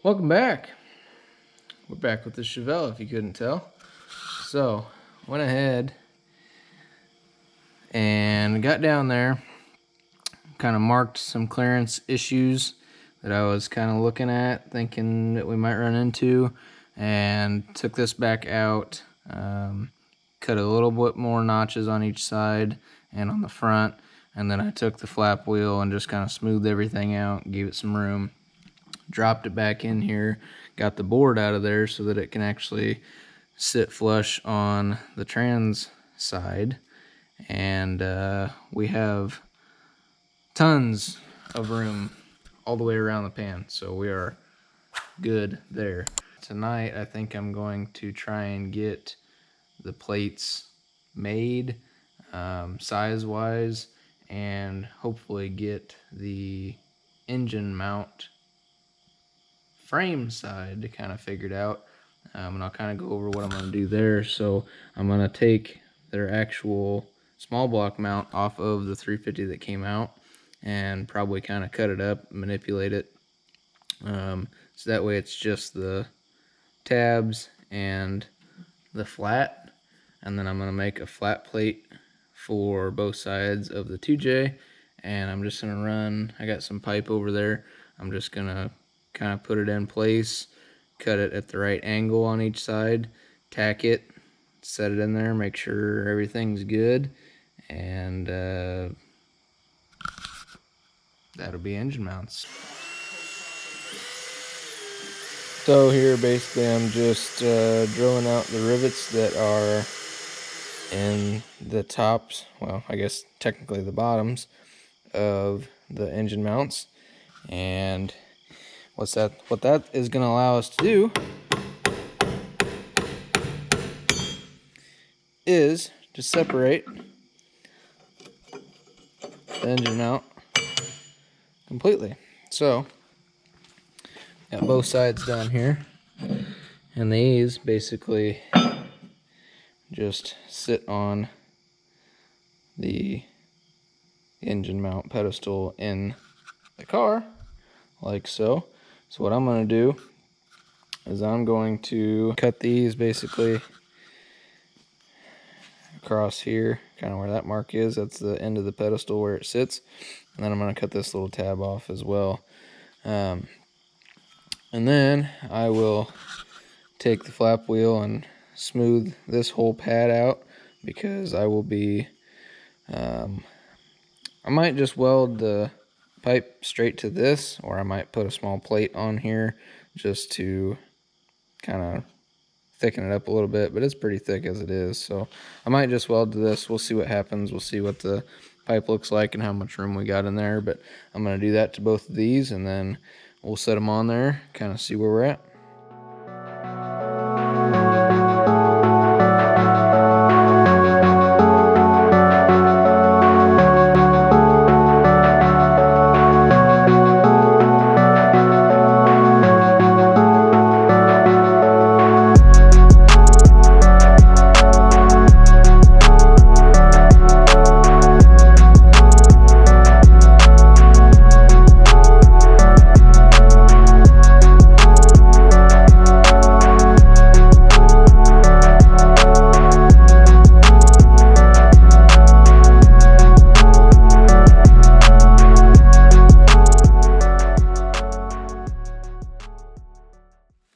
Welcome back. We're back with the Chevelle, if you couldn't tell. So, went ahead and got down there, kind of marked some clearance issues that I was kind of looking at, thinking that we might run into, and took this back out, cut a little bit more notches on each side and on the front, and then I took the flap wheel and just kind of smoothed everything out, gave it some room. Dropped it back in here, got the board out of there so that it can actually sit flush on the trans side, and we have tons of room all the way around the pan, so we are good there. Tonight I think I'm going to try and get the plates made size wise, and hopefully get the engine mount frame side to kind of figured out, and I'll kind of go over what I'm going to do there. So I'm going to take their actual small block mount off of the 350 that came out and probably kind of cut it up, manipulate it, so that way it's just the tabs and the flat, and then I'm going to make a flat plate for both sides of the 2J, and I'm just going to run, I got some pipe over there, I'm just going to kind of put it in place, cut it at the right angle on each side, tack it, set it in there, make sure everything's good, and that'll be engine mounts. So here basically I'm just drilling out the rivets that are in the tops, well I guess technically the bottoms of the engine mounts, and what that is going to allow us to do is to separate the engine mount completely. So got both sides done here, and these basically just sit on the engine mount pedestal in the car like so. So what I'm going to do is I'm going to cut these basically across here, kind of where that mark is. That's the end of the pedestal where it sits, and then I'm going to cut this little tab off as well, and then I will take the flap wheel and smooth this whole pad out, because I will be I might just weld the pipe straight to this, or I might put a small plate on here just to kind of thicken it up a little bit, but it's pretty thick as it is, so I might just weld to this. We'll see what happens. We'll see what the pipe looks like and how much room we got in there, but I'm going to do that to both of these, and then we'll set them on there, kind of see where we're at.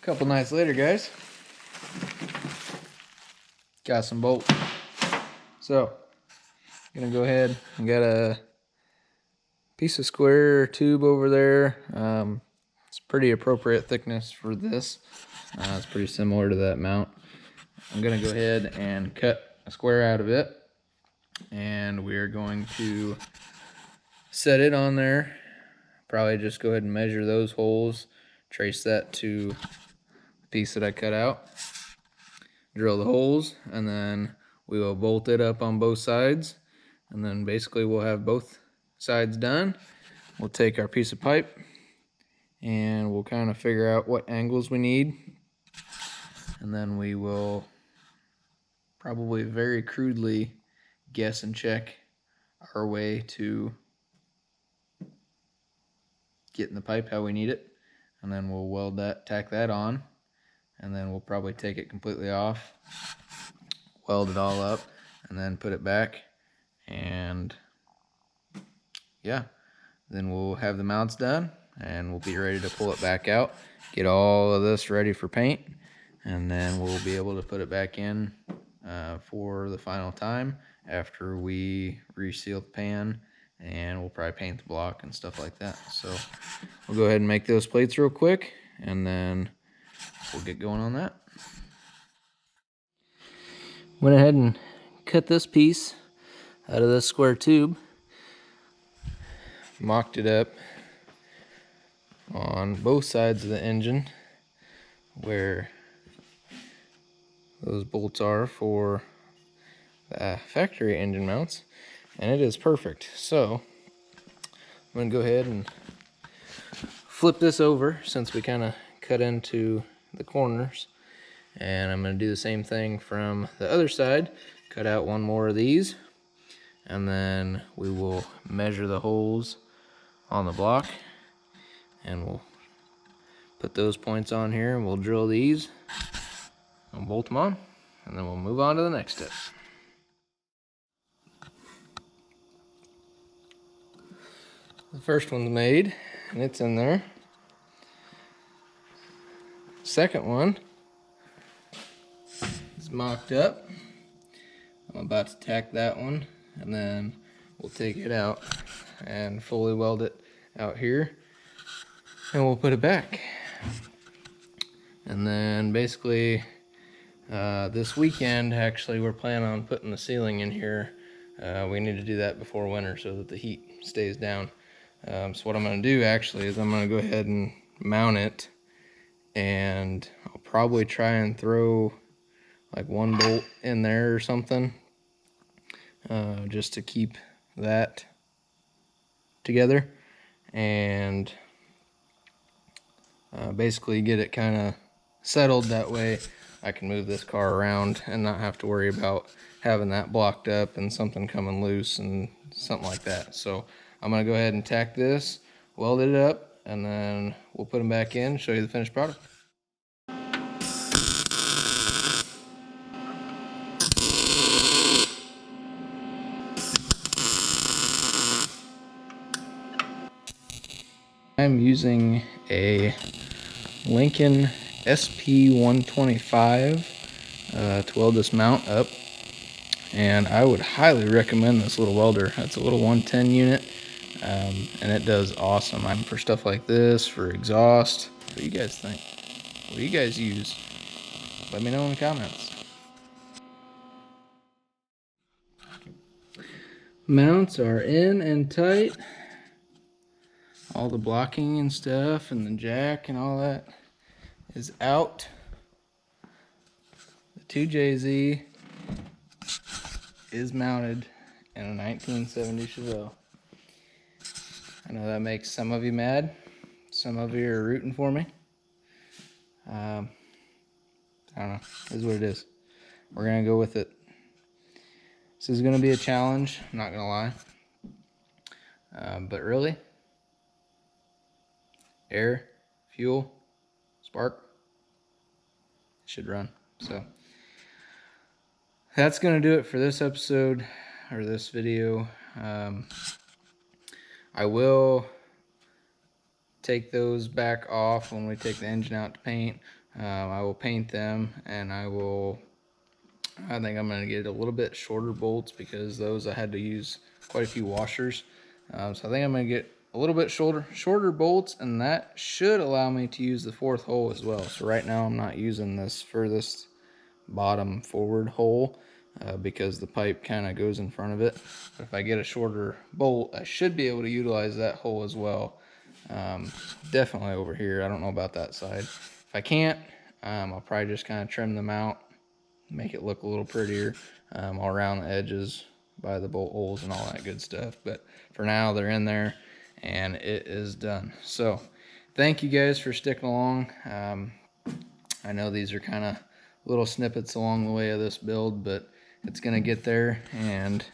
Couple nights later, guys, got some bolts. So I'm gonna go ahead and got a piece of square tube over there. It's pretty appropriate thickness for this. It's pretty similar to that mount. I'm gonna go ahead and cut a square out of it, and we're going to set it on there probably just go ahead and measure those holes, trace that to the piece that I cut out, drill the holes, and then we will bolt it up on both sides, and then basically we'll have both sides done. We'll take our piece of pipe and we'll kind of figure out what angles we need, and then we will probably very crudely guess and check our way to getting the pipe how we need it, and then we'll weld that, tack that on, and then we'll probably take it completely off, weld it all up, and then put it back, and yeah, then we'll have the mounts done and we'll be ready to pull it back out, get all of this ready for paint, and then we'll be able to put it back in for the final time after we reseal the pan, and we'll probably paint the block and stuff like that. So we'll go ahead and make those plates real quick, and then we'll get going on that. Went ahead and cut this piece out of this square tube, mocked it up on both sides of the engine where those bolts are for the factory engine mounts, and it is perfect. So I'm going to go ahead and flip this over since we kind of cut into the corners, and I'm going to do the same thing from the other side, cut out one more of these, and then we will measure the holes on the block, and we'll put those points on here, and we'll drill these and bolt them on, and then we'll move on to the next step. The first one's made and it's in there. Second one is mocked up. I'm about to tack that one, and then we'll take it out and fully weld it out here, and we'll put it back. And then basically this weekend, actually, we're planning on putting the ceiling in here. We need to do that before winter so that the heat stays down. So what I'm going to do actually is I'm going to go ahead and mount it, and I'll probably try and throw like one bolt in there or something, just to keep that together, and basically get it kind of settled. That way I can move this car around and not have to worry about having that blocked up and something coming loose and something like that. So I'm going to go ahead and tack this, weld it up, and then we'll put them back in, show you the finished product. I'm using a Lincoln SP125 to weld this mount up, and I would highly recommend this little welder. It's a little 110 unit, and it does awesome. I'm for stuff like this, for exhaust. What do you guys think? What do you guys use? Let me know in the comments. Mounts are in and tight. All the blocking and stuff and the jack and all that is out. The 2JZ is mounted in a 1970 Chevelle. I know that makes some of you mad. Some of you are rooting for me. I don't know. This is what it is. We're going to go with it. This is going to be a challenge, I'm not going to lie. But really, air, fuel, spark, should run. So that's going to do it for this episode, or this video. I will take those back off when we take the engine out to paint. I will paint them, and I think I'm going to get a little bit shorter bolts because those I had to use quite a few washers. So I think I'm going to get a little bit shorter bolts, and that should allow me to use the fourth hole as well. So right now I'm not using this furthest bottom forward hole because the pipe kind of goes in front of it. But if I get a shorter bolt, I should be able to utilize that hole as well. Definitely over here. I don't know about that side. If I can't, I'll probably just kind of trim them out, make it look a little prettier, all around the edges by the bolt holes and all that good stuff. But for now, they're in there and it is done. So thank you guys for sticking along. I know these are kind of little snippets along the way of this build, but it's gonna get there, and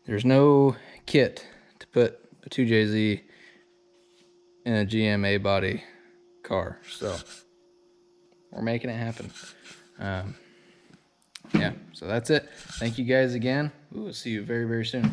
there's no kit to put a 2JZ in a GMA body car, so we're making it happen. Yeah, so that's it. Thank you guys again. We'll see you very, very soon.